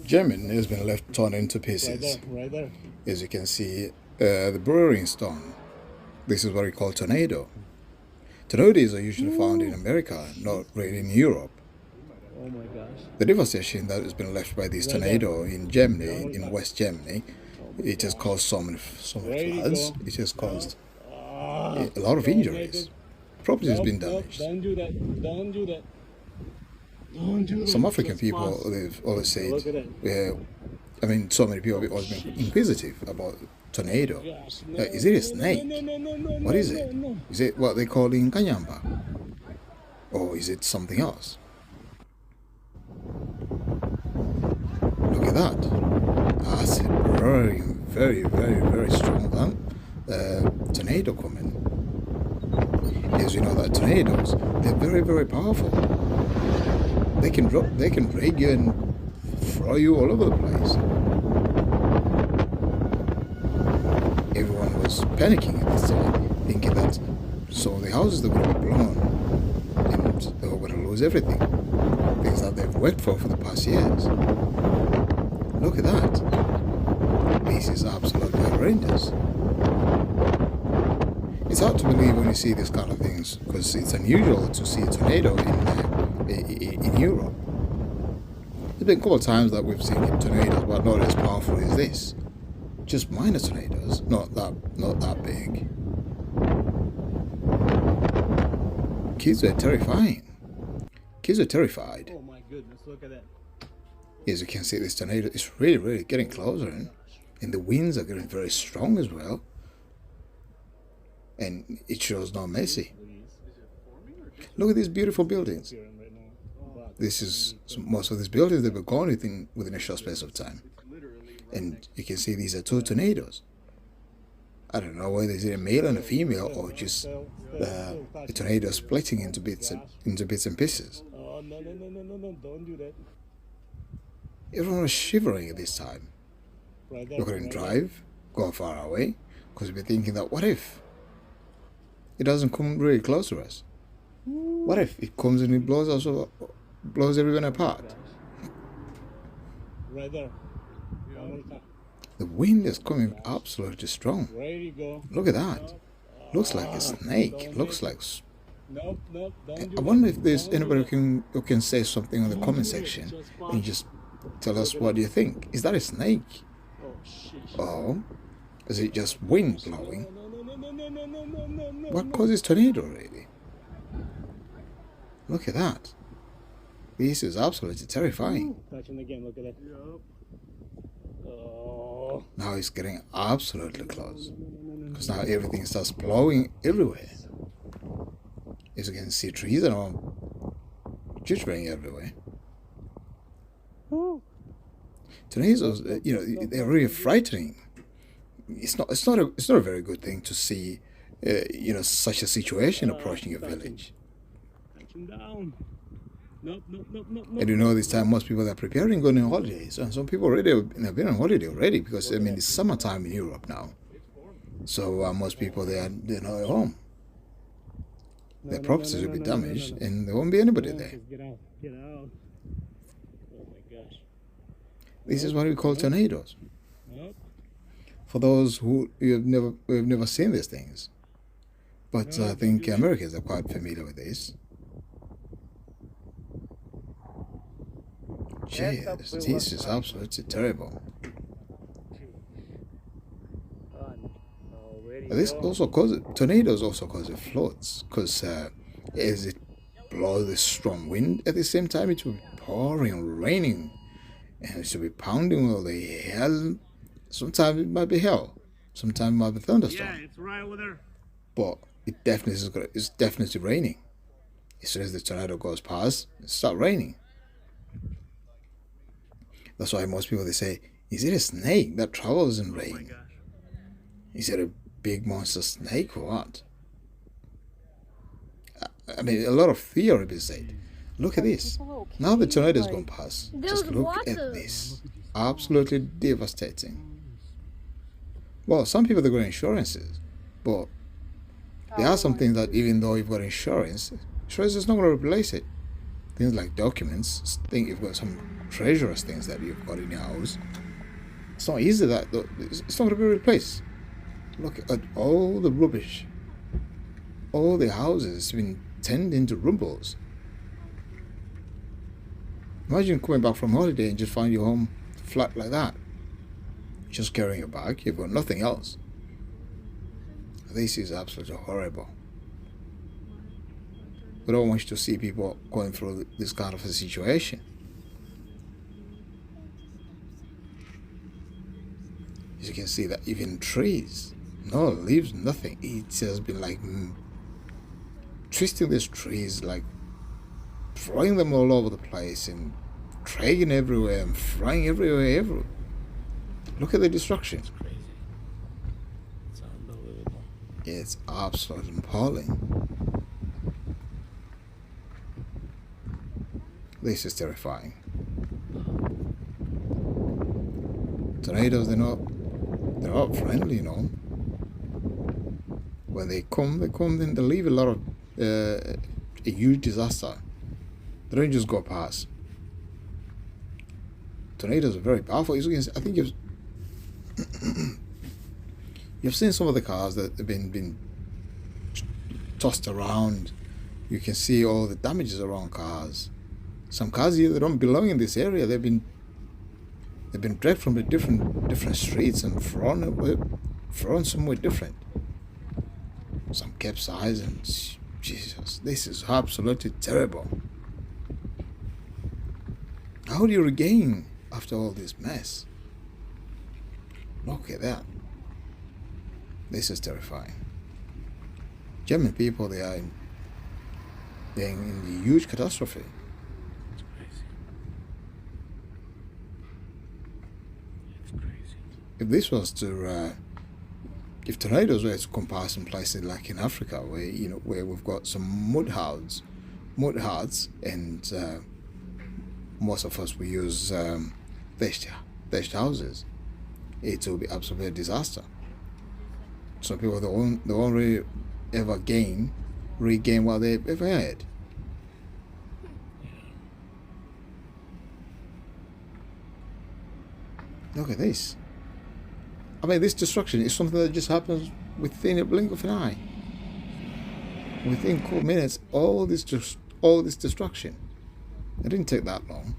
German has been left torn into pieces. As you can see, the brewing stone. This is what we call tornado. Tornadoes are usually found in America, not really in Europe. Oh my gosh. The devastation that has been left by this tornado in Germany, in West Germany, it has caused so many floods. It has caused a lot of injuries. Property has been damaged. Don't do that. Don't do that. Don't do that. Some African people, they've always said, so many people have always been inquisitive about tornado. Is it a snake? What is it? Is it what they call in Kanyamba? Or is it something else? Look at that. That's a very, very, very, very strong tornado coming. As you know that tornadoes, they're very, very powerful. They can break you and throw you all over the place. Everyone was panicking at this time, thinking that so the houses that were going to be blown and they were going to lose everything. Things that they've worked for the past years. Look at that. This is absolutely horrendous. It's hard to believe when you see these kind of things because it's unusual to see a tornado in Europe. There's been a couple of times that we've seen tornadoes, but not as powerful as this. Just minor tornadoes, not that big. Kids are terrifying. Kids are terrified. Oh my goodness, look at that. As you can see, this tornado is really, really getting closer, and the winds are getting very strong as well. And it shows no mercy. Look at these beautiful buildings. Most of these buildings that were gone within a short space of time. And you can see these are two tornadoes. I don't know whether it's a male and a female or just a tornado splitting into bits and pieces. Oh, no, don't do that. Everyone was shivering at this time. We couldn't drive, go far away, because we're thinking that what if it doesn't come really close to us? What if it comes and it blows everyone apart? Right there. The wind is coming absolutely strong. Look at that. Looks like a snake. Looks like... I wonder if there's anybody who can say something in the comment section and just tell us what do you think. Is that a snake? Or is it just wind blowing? What causes tornado really? Look at that. This is absolutely terrifying. Touching again, look at that. Oh. Now it's getting absolutely close. Because now everything starts blowing everywhere. As you can see, trees are all jittering everywhere. Tornadoes, they're really frightening. It's not a very good thing to see, such a situation approaching a village. Down. Nope. And this time most people are preparing going on holidays. And some people already have been on holiday already because, it's summertime in Europe now. So most people, they're not at home. Their properties will be damaged and there won't be anybody there. Get out. Oh my gosh. This is what we call tornadoes. Nope. For those who have never seen these things. But I think Americans are quite familiar with this. Jeez, this is absolutely terrible. Tornadoes also cause floods because as it blows the strong wind, at the same time it will be pouring and raining, and it will be pounding all the hell. Sometimes it might be hell, sometimes it might be thunderstorm. Yeah, it's right over there. But it's definitely raining. As soon as the tornado goes past, it starts raining. That's why most people, they say, is it a snake that travels in rain? Is it a big monster snake or what? A lot of theory has been said. Look at this. Now the tornado is going past. Just look at this. Absolutely devastating. Well, some people, they got insurances, but there are some things that even though you've got insurance is not going to replace it. things like documents. Think you've got some treasurous things that you've got in your house. It's not easy that it's not going to be replaced. Look at all the rubbish. All the houses have been turned into rumbles. Imagine coming back from holiday and just find your home flat like that. Just carrying a bag, you've got nothing else. This is absolutely horrible. We don't want to see people going through this kind of a situation. As you can see that even trees, no leaves, nothing. It has been like twisting these trees, like throwing them all over the place and dragging everywhere and flying everywhere. Look at the destruction. It's crazy. It's unbelievable. It's absolutely appalling. This is terrifying. Tornadoes, they're not friendly, you know. When they come, then they leave a lot of a huge disaster. They don't just go past. Tornadoes are very powerful. I think you've seen some of the cars that have been tossed around. You can see all the damages around cars. Some cars here, they don't belong in this area. They've been dragged from the different streets and thrown somewhere different. Some capsized, and Jesus, this is absolutely terrible. How do you regain after all this mess? Look at that. This is terrifying. German people, they're in the huge catastrophe. It's crazy. It's crazy. If this was to, if tornadoes were to come past in places like in Africa, where we've got some mud huts, and most of us we use thatched houses, it will be absolutely a disaster. Some people they won't really ever regain what they ever had. Look at this. I mean, this destruction is something that just happens within a blink of an eye. Within a couple minutes, all this destruction. It didn't take that long,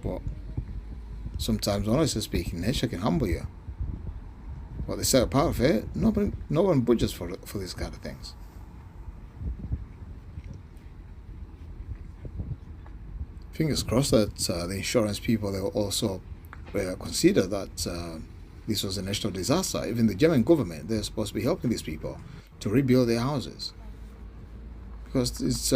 but sometimes, honestly speaking, nature can humble you. But the sad part of it, no one budgets for these kind of things. Fingers crossed that the insurance people, they will also consider that this was a national disaster. Even the German government, they're supposed to be helping these people to rebuild their houses, because it's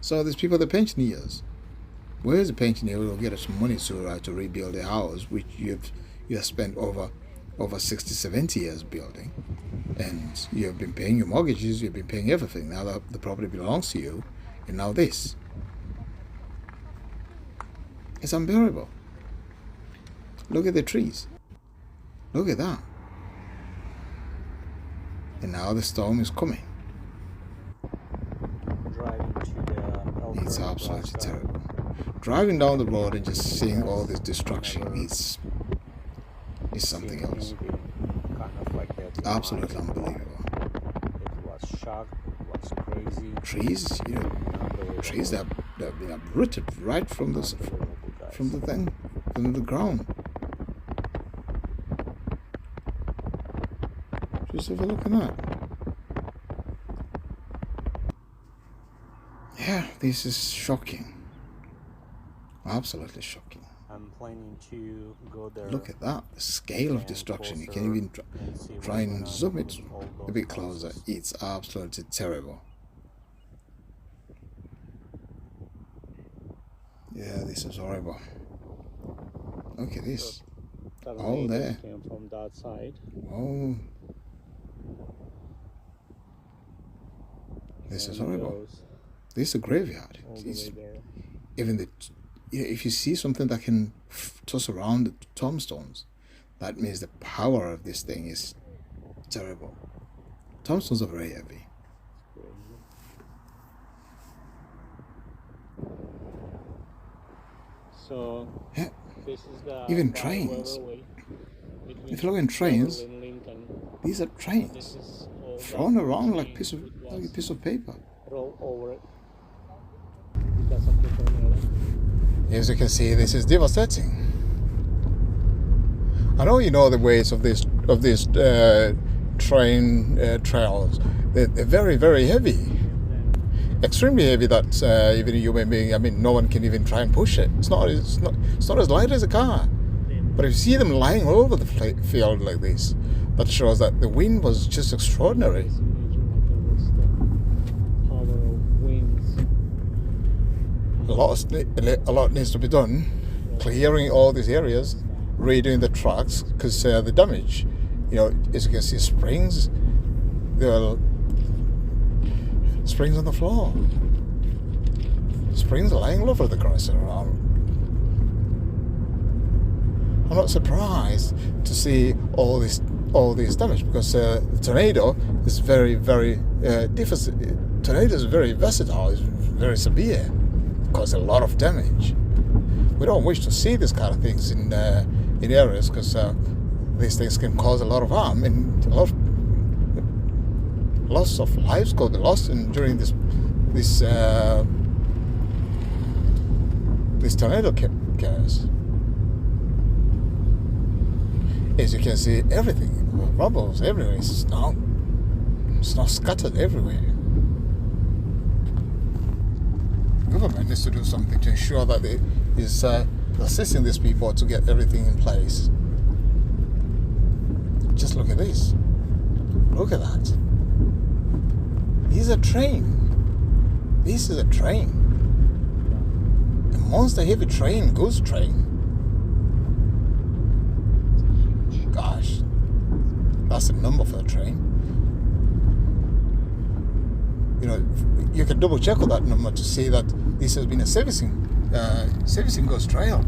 so these people, the pensioners. Where's the pensioner who will get some money to rebuild their house, which you have spent over 60, 70 years building, and you have been paying your mortgages, you've been paying everything. Now that the property belongs to you, and now this. It's unbearable. Look at the trees. Look at that. And now the storm is coming. It's absolutely terrible. Driving down the road and just seeing all this destruction is something else. Absolutely unbelievable. It was shock. It was crazy. Trees, trees that have been uprooted right from the ground. Just have a look at that. Yeah, this is shocking. Absolutely shocking. I'm planning to go there. Look at that, the scale of destruction. You can even try and zoom it a bit closer. It's absolutely terrible. Yeah, this is horrible. Look at this. All there. Came from that side. Oh. This is horrible. This is a graveyard. Even if you see something that can toss around the tombstones, that means the power of this thing is terrible. Tombstones are very heavy. So Yeah. this is the Even by trains. railway between If you look in trains, Seattle and Lincoln. these are This trains is all thrown that around like change a piece of paper. roll over it because of the tornado. As you can see, this is devastating. I know you know the ways of these train trails. They're very, very heavy, extremely heavy. That even human being, I mean, no one can even try and push it. It's not as light as a car. But if you see them lying all over the field like this, that shows that the wind was just extraordinary. A lot needs to be done, clearing all these areas, redoing the tracks, because the damage, you know, as you can see, springs. There are springs on the floor. Springs are lying all over the grass around. I'm not surprised to see all this damage, because the tornado is very, very tornado is very versatile. It's very severe, cause a lot of damage. We don't wish to see this kind of things in areas, because these things can cause a lot of harm, and a lot of loss of lives could be lost during this tornado chaos. As you can see, everything, rubbles everywhere, snow scattered everywhere. The government needs to do something to ensure that it is assisting these people to get everything in place. Just look at this. Look at that. This is a train. This is a train. A monster heavy train, goods train. Gosh, that's the number for the train. You know, you can double check on that number to see that this has been a servicing goods trail.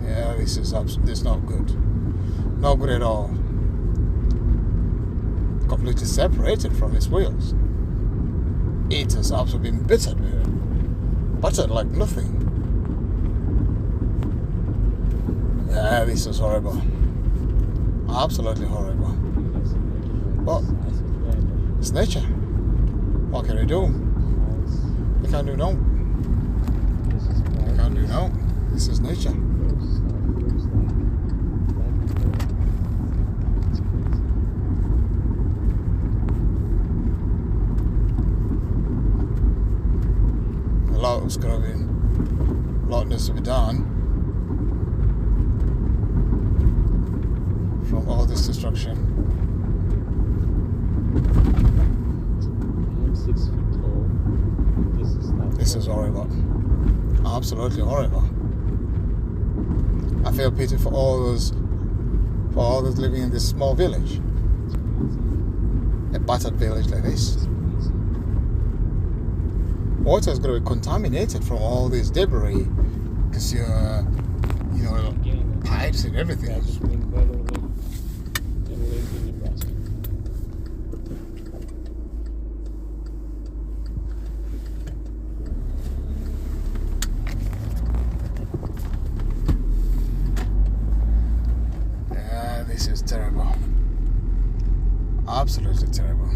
Yeah, this is not good. Not good at all. Completely separated from its wheels. It has absolutely been buttered like nothing. Yeah, this is horrible. Absolutely horrible. But it's nature. What can we do? We can't do no. We can't do no. This is nature. A lot needs to be done from all this destruction. I'm 6 feet tall. This is horrible. Absolutely horrible. I feel pity for all those living in this small village. A battered village like this. Water is going to be contaminated from all this debris, because pipes and everything. Yeah, this is terrible. Absolutely terrible.